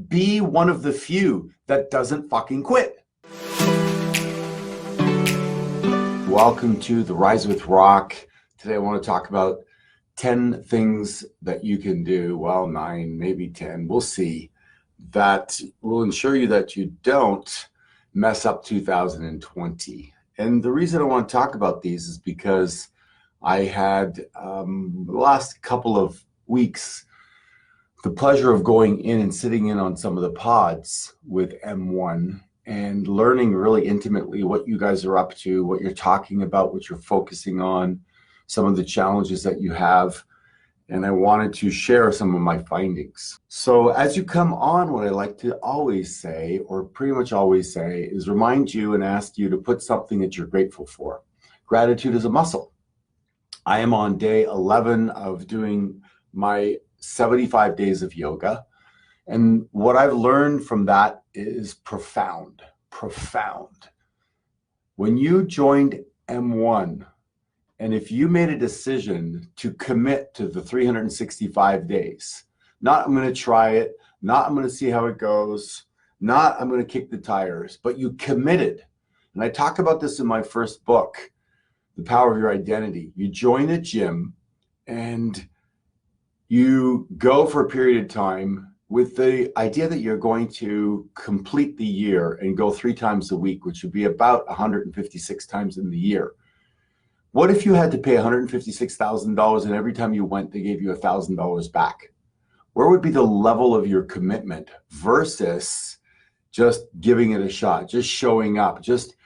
Be one of the few that doesn't fucking quit. Welcome to the Rise with Rock. Today I want to talk about 10 things that you can do, well, 9, maybe 10, we'll see, that will ensure you that you don't mess up 2020. And the reason I want to talk about these is because I had the last couple of weeks the pleasure of going in and sitting in on some of the pods with M1 and learning really intimately what you guys are up to, what you're talking about, what you're focusing on, some of the challenges that you have. And I wanted to share some of my findings. So as you come on, what I like to always say, or pretty much always say, is remind you and ask you to put something that you're grateful for. Gratitude is a muscle. I am on day 11 of doing my 75 days of yoga. And what I've learned from that is profound. When you joined M1, and if you made a decision to commit to the 365 days, not I'm going to try it, not I'm going to see how it goes, not I'm going to kick the tires, but you committed. And I talk about this in my first book, The Power of Your Identity. You join a gym and you go for a period of time with the idea that you're going to complete the year and go 3 times a week, which would be about 156 times in the year. What if you had to pay $156,000 and every time you went, they gave you $1,000 back? Where would be the level of your commitment versus just giving it a shot, just showing up, just,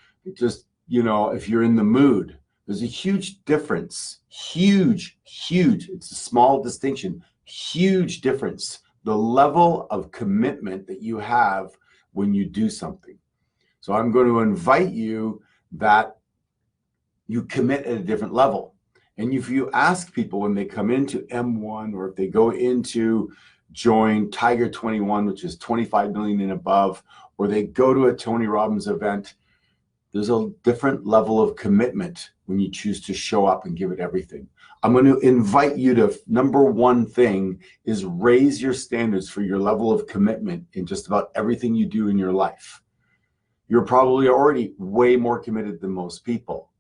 you know, if you're in the mood? There's a huge difference, huge, it's a small distinction, huge difference, the level of commitment that you have when you do something. So I'm going to invite you that you commit at a different level. And if you ask people when they come into M1 or if they go into join Tiger 21, which is 25 million and above, or they go to a Tony Robbins event, there's a different level of commitment when you choose to show up and give it everything. I'm going to invite you to, number one thing is raise your standards for your level of commitment in just about everything you do in your life. You're probably already way more committed than most people.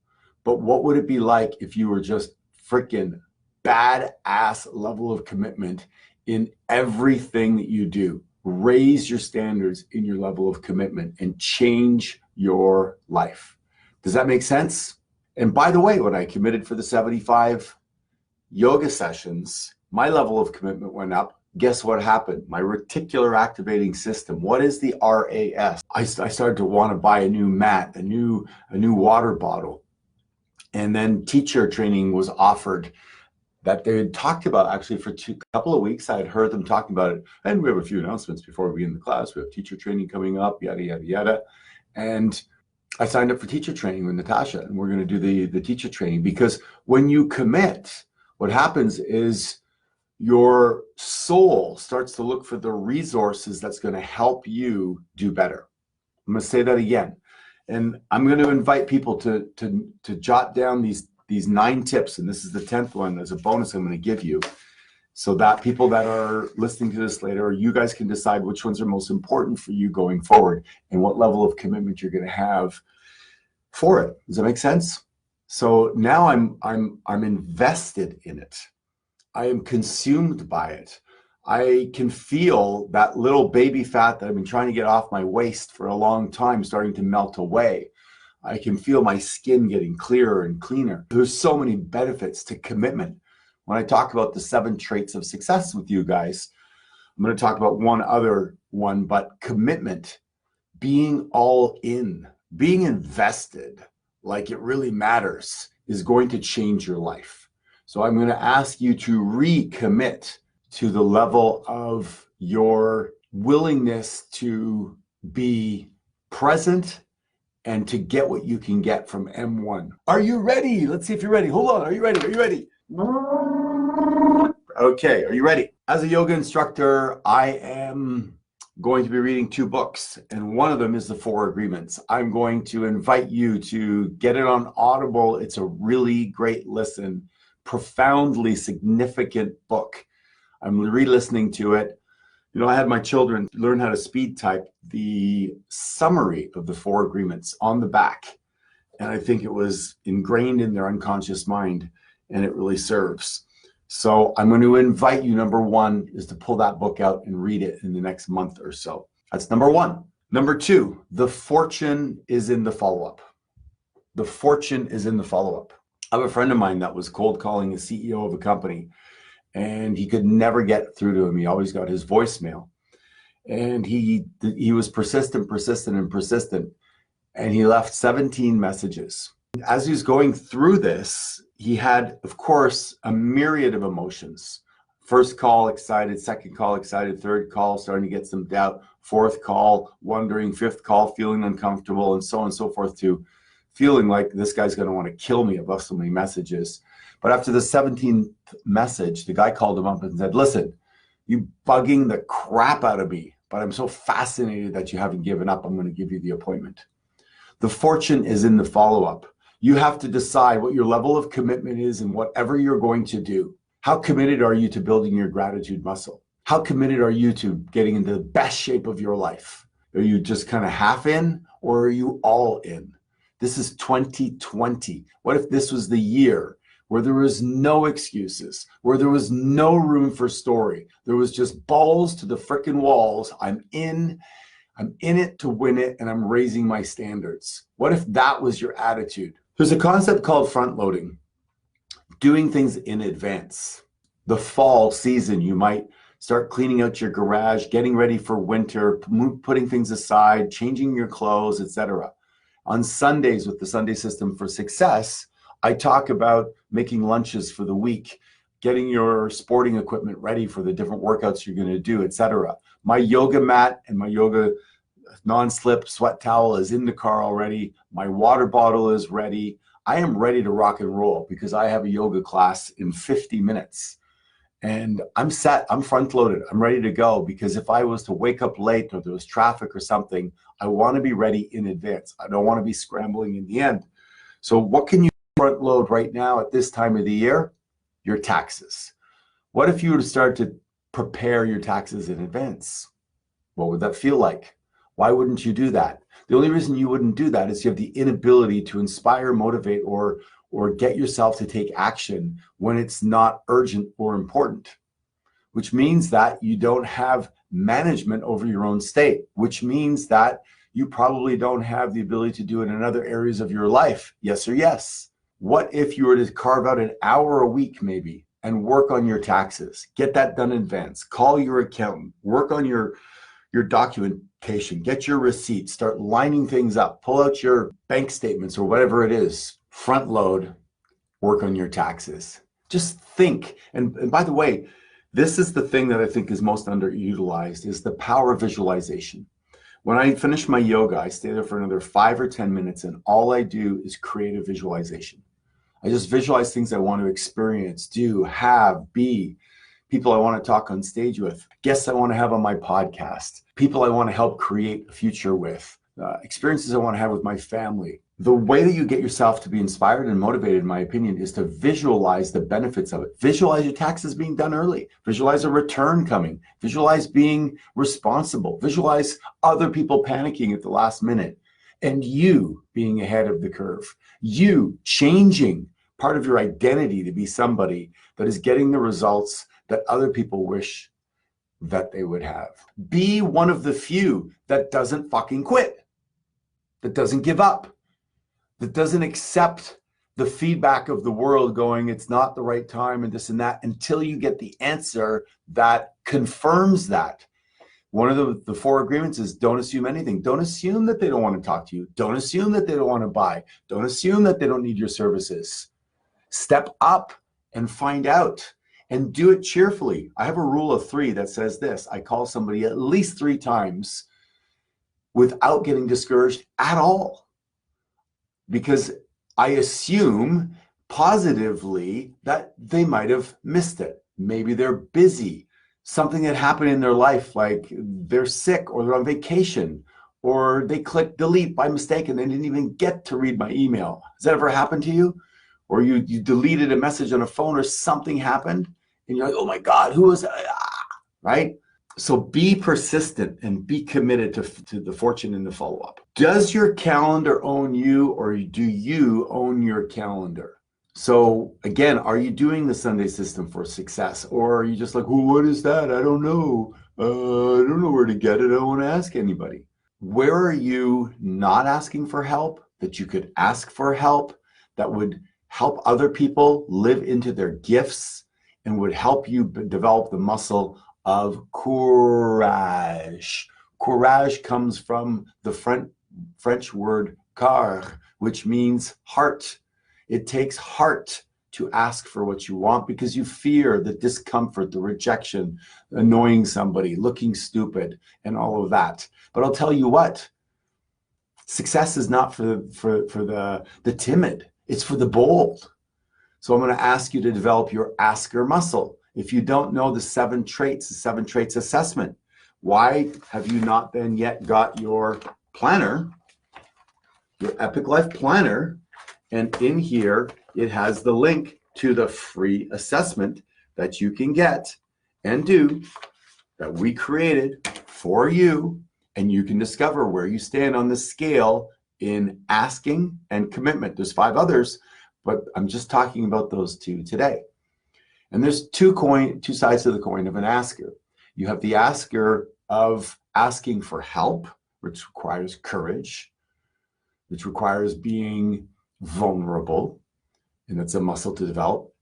But what would it be like if you were just freaking badass level of commitment in everything that you do? Raise your standards in your level of commitment and change your life. Does that make sense? And by the way, when I committed for the 75 yoga sessions, my level of commitment went up. Guess what happened? My reticular activating system. What is the RAS? I started to want to buy a new mat, a new water bottle. And then teacher training was offered that they had talked about actually for a couple of weeks. I had heard them talking about it. And we have a few announcements before we begin the class. We have teacher training coming up, yada, yada, yada. And I signed up for teacher training with Natasha, and we're going to do the teacher training, because when you commit, what happens is your soul starts to look for the resources that's going to help you do better. I'm going to say that again. And I'm going to invite people to jot down these 9 tips, and this is the 10th one as a bonus I'm going to give you, so that people that are listening to this later, or you guys can decide which ones are most important for you going forward and what level of commitment you're going to have for it. Does that make sense? So now I'm invested in it. I am consumed by it. I can feel that little baby fat that I've been trying to get off my waist for a long time starting to melt away. I can feel my skin getting clearer and cleaner. There's so many benefits to commitment. When I talk about the 7 traits of success with you guys, I'm going to talk about one other one, but commitment, being all in, being invested like it really matters, is going to change your life. So I'm going to ask you to recommit to the level of your willingness to be present and to get what you can get from M1. Are you ready? Let's see if you're ready. Hold on. Are you ready? Are you ready? Okay. Are you ready? As a yoga instructor, I am going to be reading 2 books, and one of them is The 4 Agreements. I'm going to invite you to get it on Audible. It's a really great listen, profoundly significant book. I'm re-listening to it. You know, I had my children learn how to speed type the summary of the 4 agreements on the back. And I think it was ingrained in their unconscious mind, and it really serves. So I'm going to invite you, number 1, is to pull that book out and read it in the next month or so. That's number 1. Number 2, the fortune is in the follow-up. The fortune is in the follow-up. I have a friend of mine that was cold calling the CEO of a company, and he could never get through to him. He always got his voicemail. And he was persistent, and he left 17 messages. As he's going through this, he had, of course, a myriad of emotions. First call, excited. Second call, excited. Third call, starting to get some doubt. Fourth call, wondering. Fifth call, feeling uncomfortable, and so on and so forth, to feeling like this guy's going to want to kill me. I've left so many messages. But after the 17th message, the guy called him up and said, listen, you bugging the crap out of me, but I'm so fascinated that you haven't given up. I'm going to give you the appointment. The fortune is in the follow-up. You have to decide what your level of commitment is in whatever you're going to do. How committed are you to building your gratitude muscle? How committed are you to getting into the best shape of your life? Are you just kind of half in, or are you all in? This is 2020. What if this was the year where there was no excuses, where there was no room for story? There was just balls to the frickin' walls. I'm in it to win it, and I'm raising my standards. What if that was your attitude? There's a concept called front loading, doing things in advance. The fall season, you might start cleaning out your garage, getting ready for winter, putting things aside, changing your clothes, etc. On Sundays with the Sunday System for Success, I talk about making lunches for the week, getting your sporting equipment ready for the different workouts you're going to do, etc. My yoga mat and my yoga non-slip sweat towel is in the car already. My water bottle is ready. I am ready to rock and roll because I have a yoga class in 50 minutes. And I'm set. I'm front loaded. I'm ready to go, because if I was to wake up late or there was traffic or something, I want to be ready in advance. I don't want to be scrambling in the end. So what can you front load right now at this time of the year? Your taxes. What if you were to start to prepare your taxes in advance? What would that feel like? Why wouldn't you do that? The only reason you wouldn't do that is you have the inability to inspire, motivate, or get yourself to take action when it's not urgent or important, which means that you don't have management over your own state, which means that you probably don't have the ability to do it in other areas of your life. Yes or yes? What if you were to carve out an hour a week maybe and work on your taxes? Get that done in advance. Call your accountant. Work on your documentation. Get your receipts. Start lining things up. Pull out your bank statements or whatever it is. Front load. Work on your taxes. Just think. And by the way, this is the thing that I think is most underutilized, is the power of visualization. When I finish my yoga, I stay there for another 5 or 10 minutes, and all I do is create a visualization. I just visualize things I want to experience, do, have, be, people I want to talk on stage with, guests I want to have on my podcast, people I want to help create a future with, experiences I want to have with my family. The way that you get yourself to be inspired and motivated, in my opinion, is to visualize the benefits of it. Visualize your taxes being done early. Visualize a return coming. Visualize being responsible. Visualize other people panicking at the last minute and you being ahead of the curve. You changing part of your identity to be somebody that is getting the results that other people wish that they would have. Be one of the few that doesn't fucking quit, that doesn't give up, that doesn't accept the feedback of the world going, it's not the right time and this and that, until you get the answer that confirms that. One of the 4 agreements is don't assume anything. Don't assume that they don't want to talk to you. Don't assume that they don't want to buy. Don't assume that they don't need your services. Step up and find out, and do it cheerfully. I have a rule of 3 that says this: I call somebody at least 3 times without getting discouraged at all, because I assume positively that they might have missed it. Maybe they're busy. Something that happened in their life, like they're sick or they're on vacation, or they clicked delete by mistake and they didn't even get to read my email. Has that ever happened to you? Or you deleted a message on a phone, or something happened and you're like, oh my God, who was I? Right? So be persistent and be committed to the fortune in the follow-up. Does your calendar own you, or do you own your calendar? So again, are you doing the Sunday system for success, or are you just like, well, what is that? I don't know. I don't know where to get it. I don't want to ask anybody. Where are you not asking for help that you could ask for help, that would help other people live into their gifts and would help you develop the muscle of courage? Courage comes from the French word car, which means heart. It takes heart to ask for what you want because you fear the discomfort, the rejection, annoying somebody, looking stupid, and all of that. But I'll tell you what, success is not for the timid. It's for the bold. So I'm going to ask you to develop your asker muscle. If you don't know the 7 traits assessment, why have you not then yet got your planner, your Epic Life Planner? And in here, it has the link to the free assessment that you can get and do, that we created for you. And you can discover where you stand on the scale in asking and commitment. There's 5 others, but I'm just talking about those 2 today. And there's two sides to the coin of an asker. You have the asker of asking for help, which requires courage, which requires being vulnerable, and it's a muscle to develop.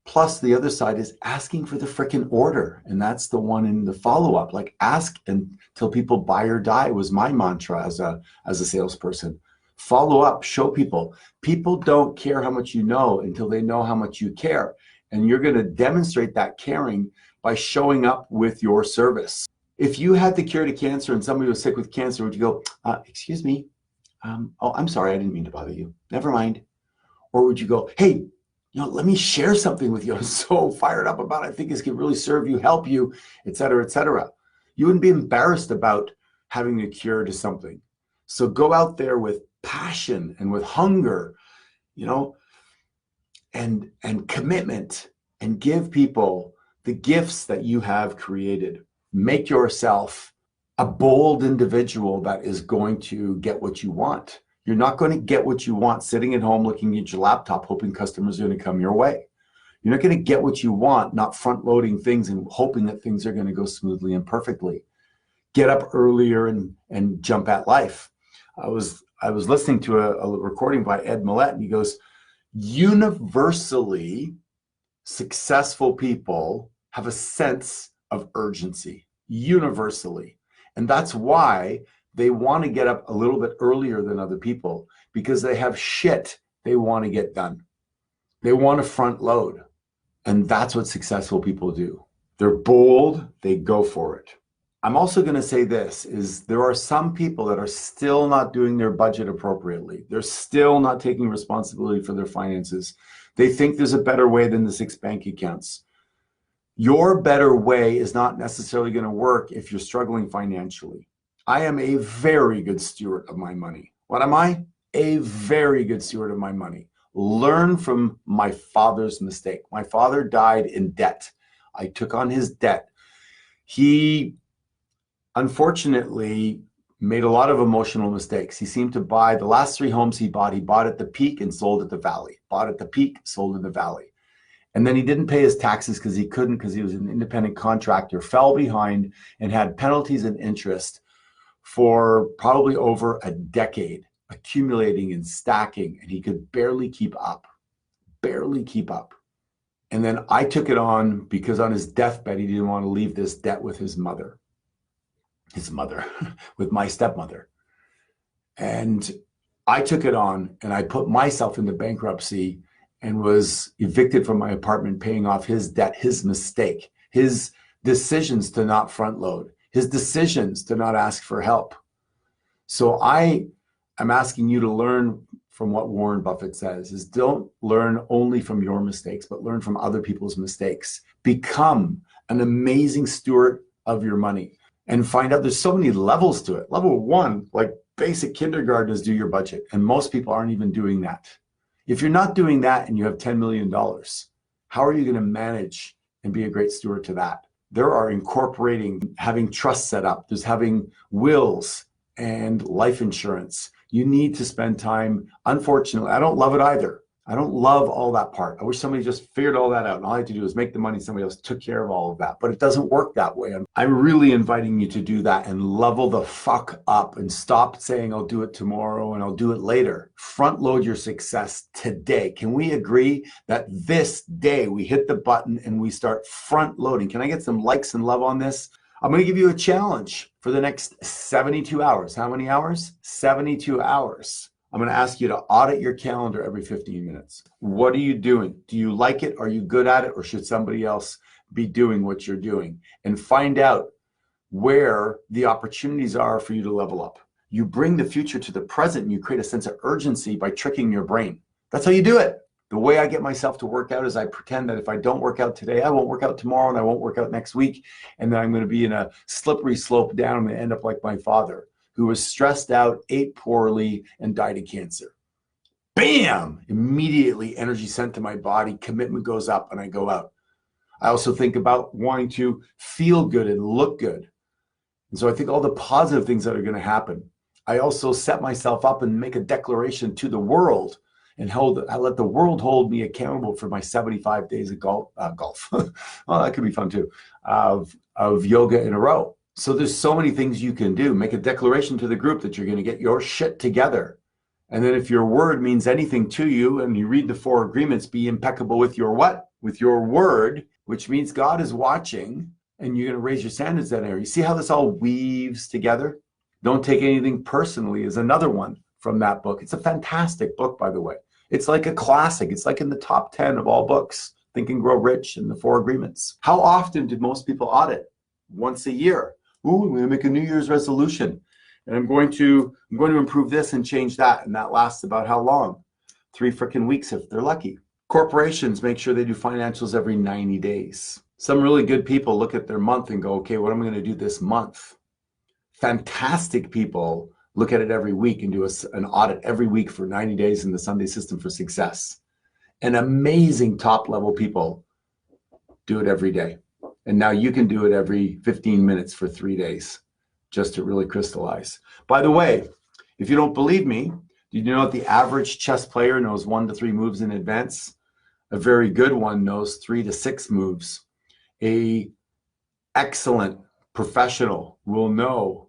Plus, the other side is asking for the frickin' order, and that's the one in the follow-up. Like, ask until people buy or die was my mantra as a salesperson. Follow up, show people. People don't care how much you know until they know how much you care. And you're going to demonstrate that caring by showing up with your service. If you had the cure to cancer and somebody was sick with cancer, would you go, excuse me, oh, I'm sorry, I didn't mean to bother you. Never mind. Or would you go, hey, let me share something with you. I'm so fired up about it. I think this could really serve you, help you, et cetera, et cetera. You wouldn't be embarrassed about having the cure to something. So go out there with passion and with hunger, and commitment, and give people the gifts that you have created. Make yourself a bold individual that is going to get what you want. You're not going to get what you want sitting at home looking at your laptop hoping customers are going to come your way. You're not going to get what you want not front loading things and hoping that things are going to go smoothly and perfectly. Get up earlier and jump at life. I was listening to a recording by Ed Millett, and he goes, universally successful people have a sense of urgency, universally. And that's why they want to get up a little bit earlier than other people, because they have shit they want to get done. They want to front load. And that's what successful people do. They're bold, they go for it. I'm also going to say this, is there are some people that are still not doing their budget appropriately. They're still not taking responsibility for their finances. They think there's a better way than the 6 bank accounts. Your better way is not necessarily going to work if you're struggling financially. I am a very good steward of my money. What am I? A very good steward of my money. Learn from my father's mistake. My father died in debt. I took on his debt. He unfortunately made a lot of emotional mistakes. He seemed to buy the last 3 homes he bought at the peak and sold at the valley. Bought at the peak, sold in the valley. And then he didn't pay his taxes because he couldn't, because he was an independent contractor, fell behind and had penalties and interest for probably over a decade, accumulating and stacking, and he could barely keep up. And then I took it on because on his deathbed, he didn't want to leave this debt with his mother, with my stepmother. And I took it on and I put myself into bankruptcy and was evicted from my apartment, paying off his debt, his mistake, his decisions to not front load, his decisions to not ask for help. So I am asking you to learn from what Warren Buffett says, is don't learn only from your mistakes, but learn from other people's mistakes. Become an amazing steward of your money and find out there's so many levels to it. Level 1, like basic kindergartners, do your budget. And most people aren't even doing that. If you're not doing that and you have $10 million, how are you going to manage and be a great steward to that? there are incorporating having trust set up. There's having wills and life insurance. You need to spend time. Unfortunately, I don't love it either. I don't love all that part. I wish somebody just figured all that out and all I had to do was make the money. Somebody else took care of all of that, but it doesn't work that way. I'm really inviting you to do that and level the fuck up and stop saying I'll do it tomorrow and I'll do it later. Front load your success today. Can we agree that this day we hit the button and we start front loading? Can I get some likes and love on this? I'm going to give you a challenge for the next 72 hours. How many hours? 72 hours. I'm going to ask you to audit your calendar every 15 minutes. What are you doing? Do you like it? Are you good at it? Or should somebody else be doing what you're doing? And find out where the opportunities are for you to level up. You bring the future to the present and you create a sense of urgency by tricking your brain. That's how you do it. The way I get myself to work out is I pretend that if I don't work out today, I won't work out tomorrow and I won't work out next week. And then I'm going to be in a slippery slope down. I'm going to end up like my father, who was stressed out, ate poorly, and died of cancer. Bam! Immediately energy sent to my body, commitment goes up, and I go out. I also think about wanting to feel good and look good. And so I think all the positive things that are going to happen. I also set myself up and make a declaration to the world and I let the world hold me accountable for my 75 days of golf. Well, that could be fun too, of yoga in a row. So there's so many things you can do. Make a declaration to the group that you're going to get your shit together. And then if your word means anything to you and you read the 4 agreements, be impeccable with your what? With your word, which means God is watching and you're going to raise your standards that area. You see how this all weaves together? Don't take anything personally is another one from that book. It's a fantastic book, by the way. It's like a classic. It's like in the top 10 of all books. Think and Grow Rich and the 4 agreements. How often do most people audit? Once a year. Ooh, I'm going to make a New Year's resolution. And I'm going to improve this and change that. And that lasts about how long? 3 freaking weeks if they're lucky. Corporations make sure they do financials every 90 days. Some really good people look at their month and go, okay, what am I going to do this month? Fantastic people look at it every week and do an audit every week for 90 days in the Sunday System for Success. And amazing top level people do it every day. And now you can do it every 15 minutes for 3 days just to really crystallize. By the way, if you don't believe me, did you know that the average chess player knows 1 to 3 moves in advance? A very good one knows 3 to 6 moves. An excellent professional will know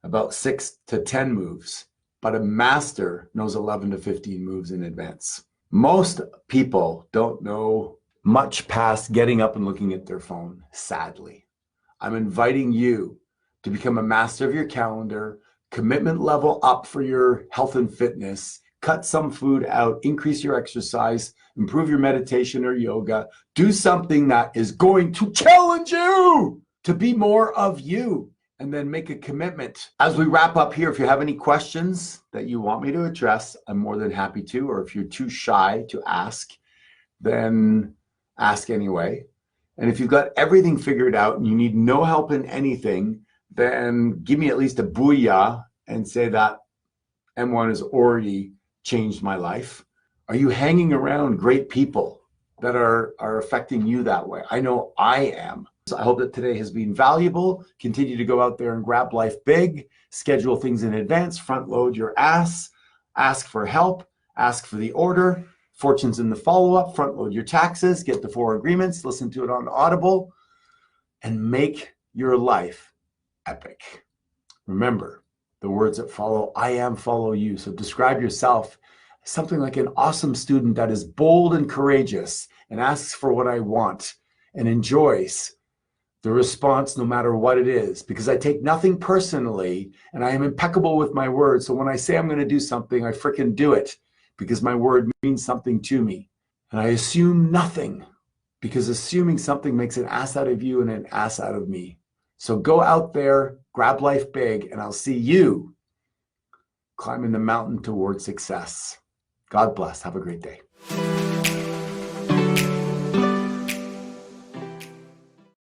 about 6 to 10 moves, but a master knows 11 to 15 moves in advance. Most people don't know much past getting up and looking at their phone, sadly. I'm inviting you to become a master of your calendar, commitment level up for your health and fitness, cut some food out, increase your exercise, improve your meditation or yoga, do something that is going to challenge you to be more of you, and then make a commitment. As we wrap up here, if you have any questions that you want me to address, I'm more than happy to, or if you're too shy to ask, then ask anyway. And if you've got everything figured out and you need no help in anything, then give me at least a booyah and say that M1 has already changed my life. Are you hanging around great people that are affecting you that way? I know I am. So I hope that today has been valuable. Continue to go out there and grab life big, schedule things in advance, front load your ass, ask for help, ask for the order, fortunes in the follow-up, front load your taxes, get the 4 agreements, listen to it on Audible, and make your life epic. Remember the words that follow, I am, follow you. So describe yourself as something like an awesome student that is bold and courageous and asks for what I want and enjoys the response no matter what it is, because I take nothing personally and I am impeccable with my words. So when I say I'm going to do something, I frickin' do it because my word means something to me. And I assume nothing because assuming something makes an ass out of you and an ass out of me. So go out there, grab life big, and I'll see you climbing the mountain towards success. God bless. Have a great day.